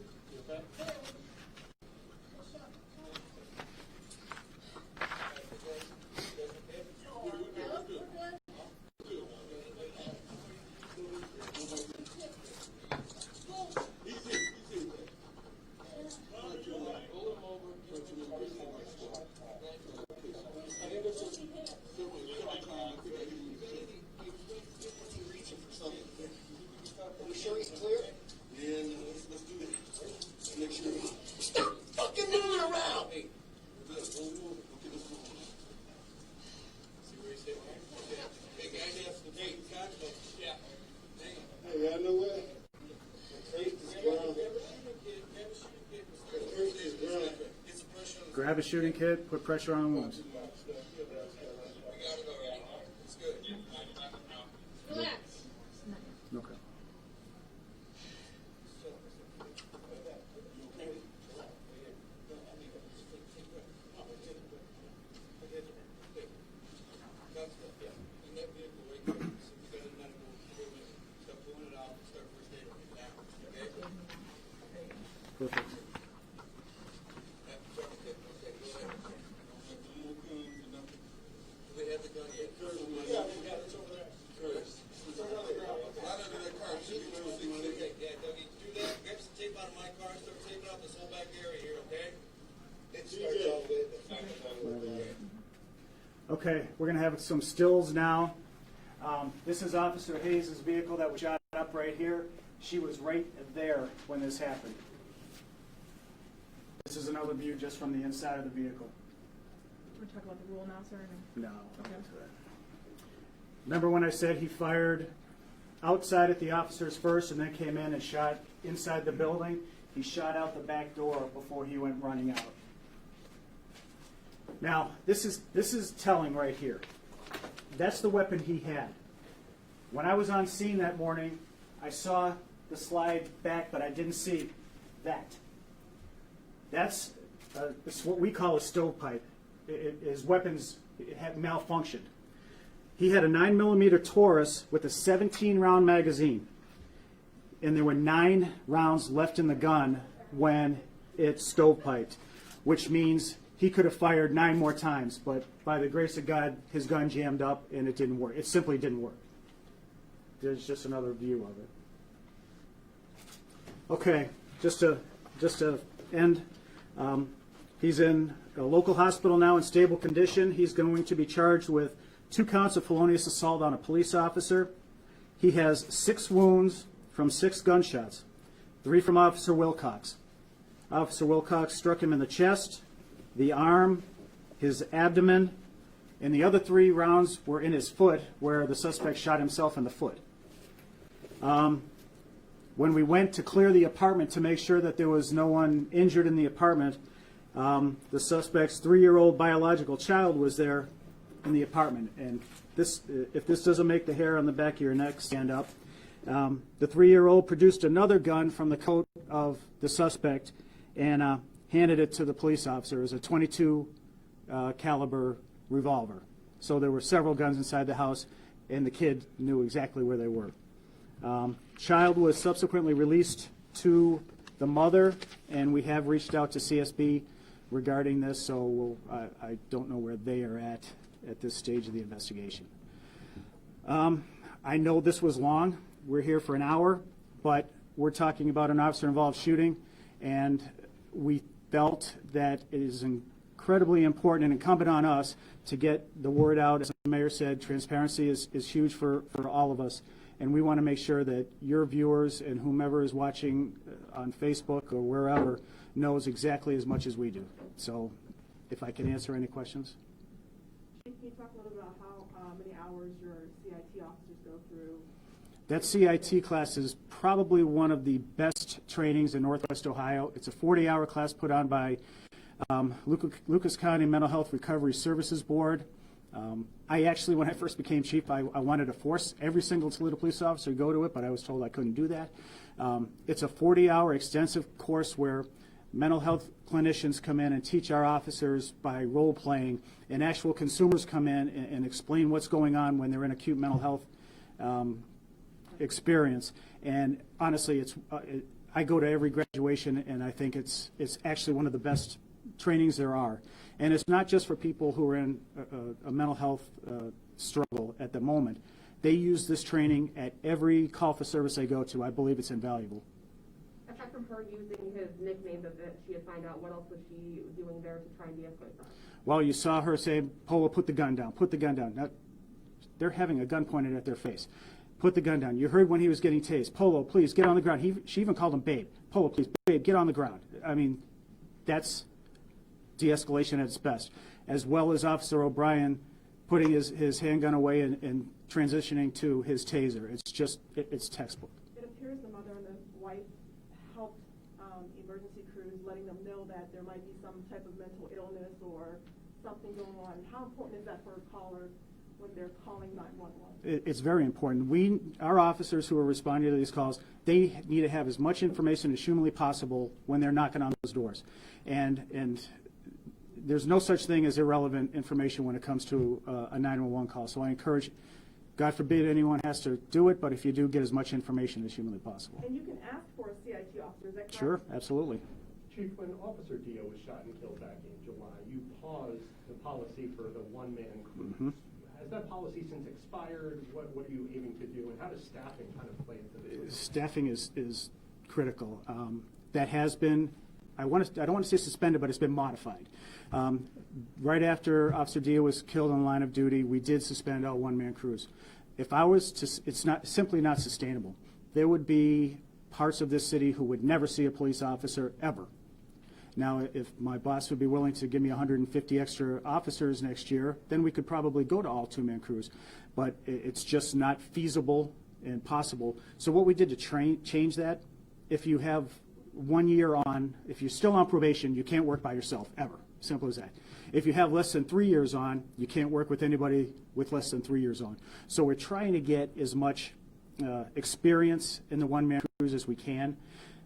Grab a shooting kit, put pressure on wounds. Relax. Okay. Perfect. Okay, we're going to have some stills now. This is Officer Hayes' vehicle that was shot up right here. She was right there when this happened. This is another view just from the inside of the vehicle. We're talking about the rule now, sir? No. Okay. Remember when I said he fired outside at the officers first and then came in and shot inside the building? He shot out the back door before he went running out. Now, this is telling right here. That's the weapon he had. When I was on scene that morning, I saw the slide back, but I didn't see that. That's what we call a stovepipe. His weapons had malfunctioned. He had a 9mm Taurus with a 17-round magazine, and there were 9 rounds left in the gun when it stovepiped, which means he could have fired 9 more times, but by the grace of God, his gun jammed up and it didn't work. It simply didn't work. There's just another view of it. Okay, just to end, he's in a local hospital now in stable condition. He's going to be charged with 2 counts of felonious assault on a police officer. He has 6 wounds from 6 gunshots, 3 from Officer Wilcox. Officer Wilcox struck him in the chest, the arm, his abdomen, and the other 3 rounds were in his foot, where the suspect shot himself in the foot. When we went to clear the apartment to make sure that there was no one injured in the apartment, the suspect's 3-year-old biological child was there in the apartment. And this, if this doesn't make the hair on the back of your neck stand up, the 3-year-old produced another gun from the coat of the suspect and handed it to the police officer. It was a .22 caliber revolver. So there were several guns inside the house, and the kid knew exactly where they were. Child was subsequently released to the mother, and we have reached out to CSB regarding this, so I don't know where they are at this stage of the investigation. I know this was long. We're here for an hour, but we're talking about an officer-involved shooting, and we felt that it is incredibly important and incumbent on us to get the word out. As the mayor said, transparency is huge for all of us, and we want to make sure that your viewers and whomever is watching on Facebook or wherever knows exactly as much as we do. So if I can answer any questions. Can you talk a little about how many hours your CIT officers go through? That CIT class is probably one of the best trainings in Northwest Ohio. It's a 40-hour class put on by Lucas County Mental Health Recovery Services Board. I actually, when I first became chief, I wanted to force every single Toledo police officer to go to it, but I was told I couldn't do that. It's a 40-hour extensive course where mental health clinicians come in and teach our officers by role-playing, and actual consumers come in and explain what's going on when they're in acute mental health experience. And honestly, I go to every graduation, and I think it's actually one of the best trainings there are. And it's not just for people who are in a mental health struggle at the moment. They use this training at every call for service they go to. I believe it's invaluable. Aside from her using his nickname that she had found out, what else was she doing there to try and de-escalate that? Well, you saw her say, Polo, put the gun down, put the gun down. Now, they're having a gun pointed at their face. Put the gun down. You heard when he was getting tased. Polo, please, get on the ground. She even called him Babe. Polo, please, Babe, get on the ground. I mean, that's de-escalation at its best. As well as Officer O'Brien putting his handgun away and transitioning to his taser. It's just, it's textbook. It appears the mother and the wife helped emergency crews, letting them know that there might be some type of mental illness or something going on. How important is that for a caller when they're calling 911? It's very important. Our officers who are responding to these calls, they need to have as much information as humanly possible when they're knocking on those doors. And there's no such thing as irrelevant information when it comes to a 911 call. So I encourage, God forbid anyone has to do it, but if you do, get as much information as humanly possible. And you can ask for a CIT officer, is that correct? Sure, absolutely. Chief, when Officer Dio was shot and killed back in July, you paused the policy for the one-man crew. Mm-hmm. Has that policy since expired? What are you aiming to do, and how does staffing kind of play into this? Staffing is critical. That has been I don't want to say suspended, but it's been modified. Right after Officer Dia was killed on the line of duty, we did suspend all one-man crews. If I was to, it's not simply not sustainable. There would be parts of this city who would never see a police officer ever. Now, if my boss would be willing to give me 150 extra officers next year, then we could probably go to all two-man crews. But it's just not feasible and possible. So what we did to change that, if you have 1 year on, if you're still on probation, you can't work by yourself, ever. Simple as that. If you have less than 3 years on, you can't work with anybody with less than 3 years on. So we're trying to get as much experience in the one-man crews as we can.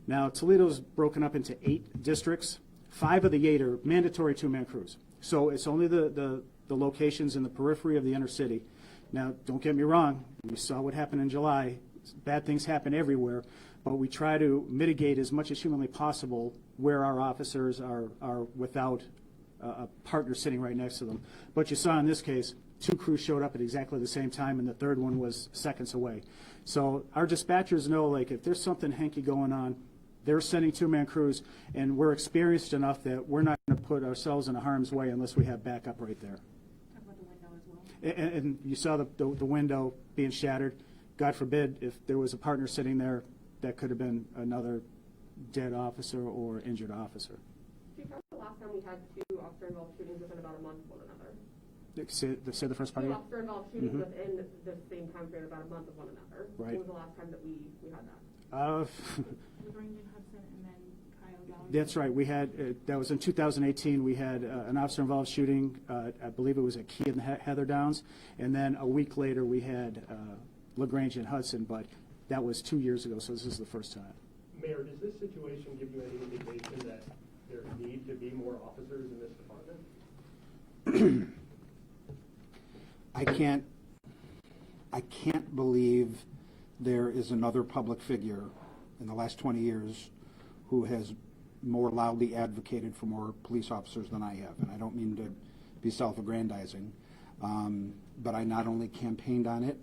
Now, Toledo's broken up into 8 districts. 5 of the 8 are mandatory two-man crews. So it's only the locations in the periphery of the inner city. Now, don't get me wrong. We saw what happened in July. Bad things happen everywhere. But we try to mitigate as much as humanly possible where our officers are without a partner sitting right next to them. But you saw in this case, 2 crews showed up at exactly the same time, and the third one was seconds away. So our dispatchers know, like, if there's something hanky going on, they're sending two-man crews, and we're experienced enough that we're not going to put ourselves in harm's way unless we have backup right there. Talk about the window as well. And you saw the window being shattered. God forbid, if there was a partner sitting there, that could have been another dead officer or injured officer. Chief, how was the last time we had 2 officer-involved shootings within about a month of one another? Say the first part 2 again? officer-involved shootings within the same time period, about a month of one another. Right. When was the last time that we had that? LaGrange and Hudson, and then Kyle Gallagher. That's right. We had, that was in 2018, we had an officer-involved shooting. I believe it was at Key and Heather Downs. And then a week later, we had LaGrange and Hudson, but that was 2 years ago, so this is the first time. Mayor, does this situation give you any indication that there need to be more officers in this department? I can't believe there is another public figure in the last 20 years who has more loudly advocated for more police officers than I have. And I don't mean to be self-aggrandizing, but I not only campaigned on it,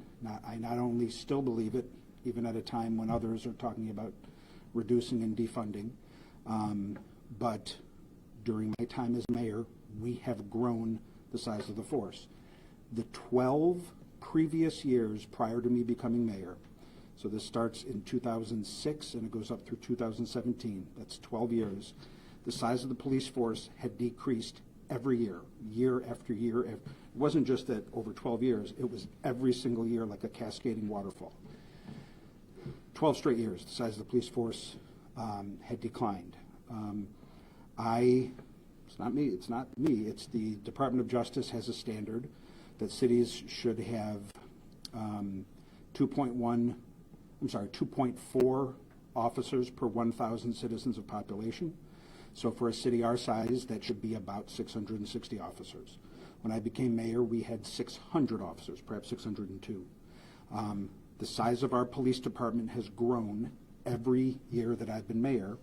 I not only still believe it, even at a time when others are talking about reducing and defunding, but during my time as mayor, we have grown the size of the force. The 12 previous years prior to me becoming mayor, so this starts in 2006 and it goes up through 2017, that's 12 years, the size of the police force had decreased every year, year after year. It wasn't just that over 12 years, it was every single year like a cascading waterfall. 12 straight years, the size of the police force had declined. It's not me, it's the Department of Justice has a standard that cities should have 2.4 officers per 1,000 citizens of population. So for a city our size, that should be about 660 officers. When I became mayor, we had 600 officers, perhaps 602. The size of our police department has grown every year that I've been mayor.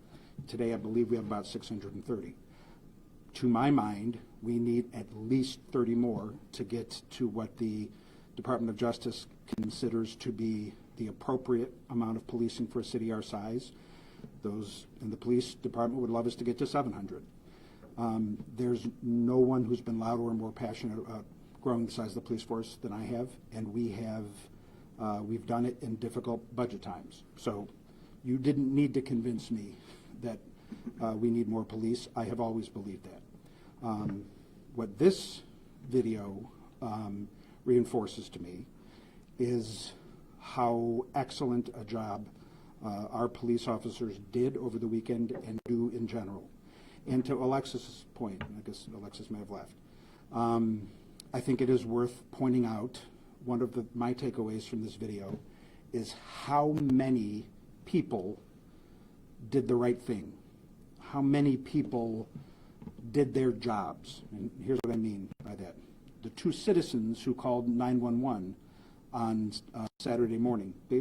Today, I believe we have about 630. To my mind, we need at least 30 more to get to what the Department of Justice considers to be the appropriate amount of policing for a city our size. Those in the police department would love us to get to 700. There's no one who's been louder or more passionate about growing the size of the police force than I have, and we've done it in difficult budget times. So you didn't need to convince me that we need more police. I have always believed that. What this video reinforces to me is how excellent a job our police officers did over the weekend and do in general. And to Alexis's point, I guess Alexis may have left, I think it is worth pointing out, one of my takeaways from this video is how many people did the right thing, how many people did their jobs. And here's what I mean by that. The 2 citizens who called 911 on Saturday morning, they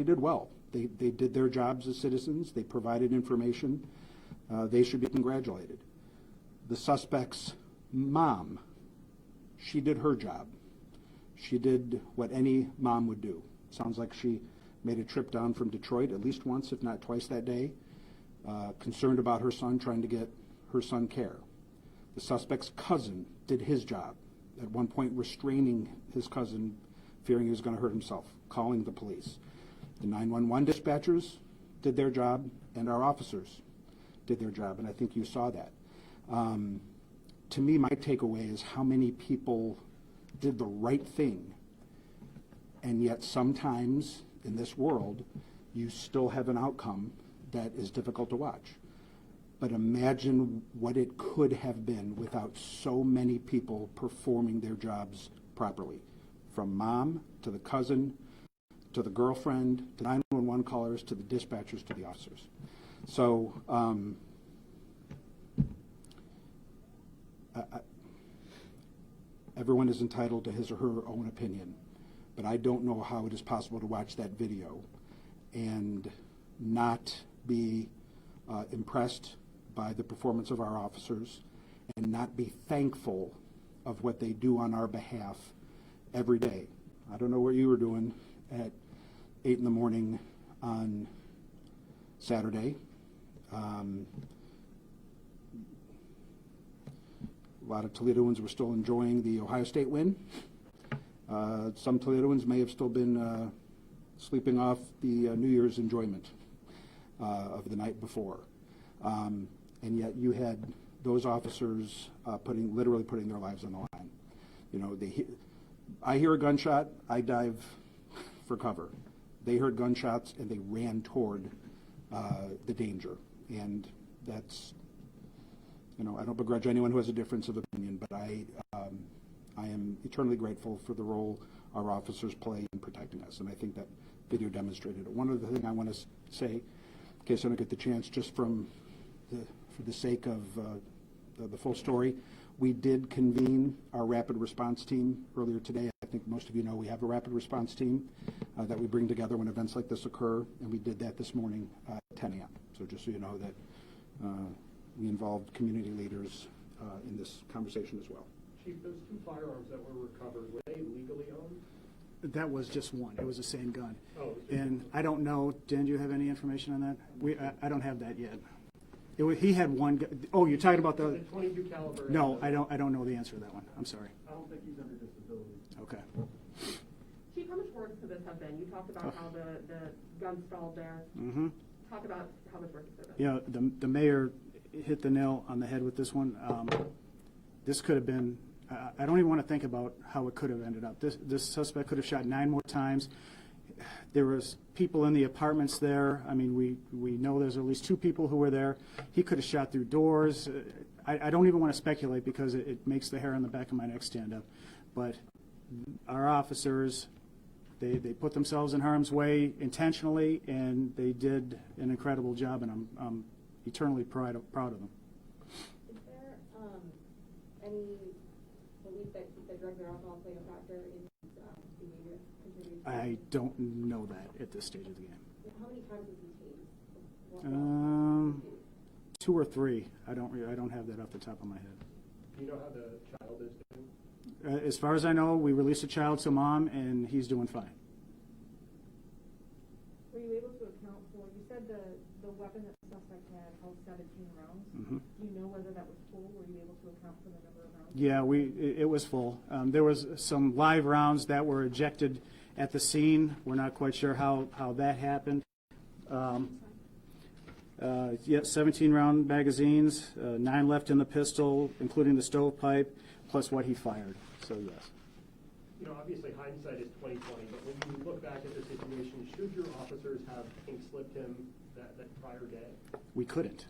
did well. They did their jobs as citizens. They provided information. They should be congratulated. The suspect's mom, she did her job. She did what any mom would do. Sounds like she made a trip down from Detroit at least once, if not twice that day, concerned about her son, trying to get her son care. The suspect's cousin did his job, at one point restraining his cousin, fearing he was going to hurt himself, calling the police. The 911 dispatchers did their job, and our officers did their job, and I think you saw that. To me, my takeaway is how many people did the right thing, and yet sometimes in this world, you still have an outcome that is difficult to watch. But imagine what it could have been without so many people performing their jobs properly, from mom to the cousin to the girlfriend to 911 callers to the dispatchers to the officers. So everyone is entitled to his or her own opinion, but I don't know how it is possible to watch that video and not be impressed by the performance of our officers and not be thankful of what they do on our behalf every day. I don't know what you were doing at 8 in the morning on Saturday. A lot of Toledoans were still enjoying the Ohio State win. Some Toledoans may have still been sleeping off the New Year's enjoyment of the night before. And yet you had those officers literally putting their lives on the line. You know, I hear a gunshot, I dive for cover. They heard gunshots and they ran toward the danger. And that's, you know, I don't begrudge anyone who has a difference of opinion, but I am eternally grateful for the role our officers play in protecting us, and I think that video demonstrated it. One other thing I want to say, in case I don't get the chance, just for the sake of the full story, we did convene our rapid response team earlier today. I think most of you know we have a rapid response team that we bring together when events like this occur, and we did that this morning at 10 a.m. So just so you know that we involved community leaders in this conversation as well. Chief, those 2 firearms that were recovered, were they legally owned? That was just one. It was the same gun. Oh, and I don't know, Dan, do you have any information on that? I don't have that yet. He had one gun. Oh, you're talking about the 22 caliber? No, I don't know the answer to that one. I'm sorry. I don't think he's under disability. Okay. Chief, how much work could this have been? You talked about how the gun stalled there. Mm-hmm. Talk about how much work it could have Yeah, been. the mayor hit the nail on the head with this one. This could have been, I don't even want to think about how it could have ended up. This suspect could have shot 9 more times. There was people in the apartments there. I mean, we know there's at least 2 people who were there. He could have shot through doors. I don't even want to speculate because it makes the hair on the back of my neck stand up. But our officers, they put themselves in harm's way intentionally, and they did an incredible job, and I'm eternally proud of them. Is there any belief that the drugs or alcohol played a factor in his behavior? I don't know that at this stage of the game. How many times was he tased? 2 or 3. I don't have that off the top of my head. Do you know how the child is doing? As far as I know, we released a child to mom, and he's doing fine. Were you able to account for, you said the weapon that the suspect had held 17 rounds. Mm-hmm. Do you know whether that was full? Were you able to account for the number of rounds? Yeah, it was full. There was some live rounds that were ejected at the scene. We're not quite sure how that happened. 17-round magazines, 9 left in the pistol, including the stovepipe, plus what he fired. So yes. You know, obviously hindsight is 20/20, but when you look back at the situation, should your officers have pink slipped him that prior day? We couldn't.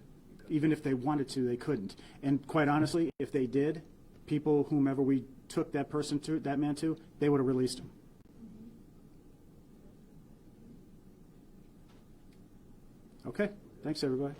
Even if they wanted to, they couldn't. And quite honestly, if they did, people, whomever we took that man to, they would have released him. Okay. Thanks, everybody.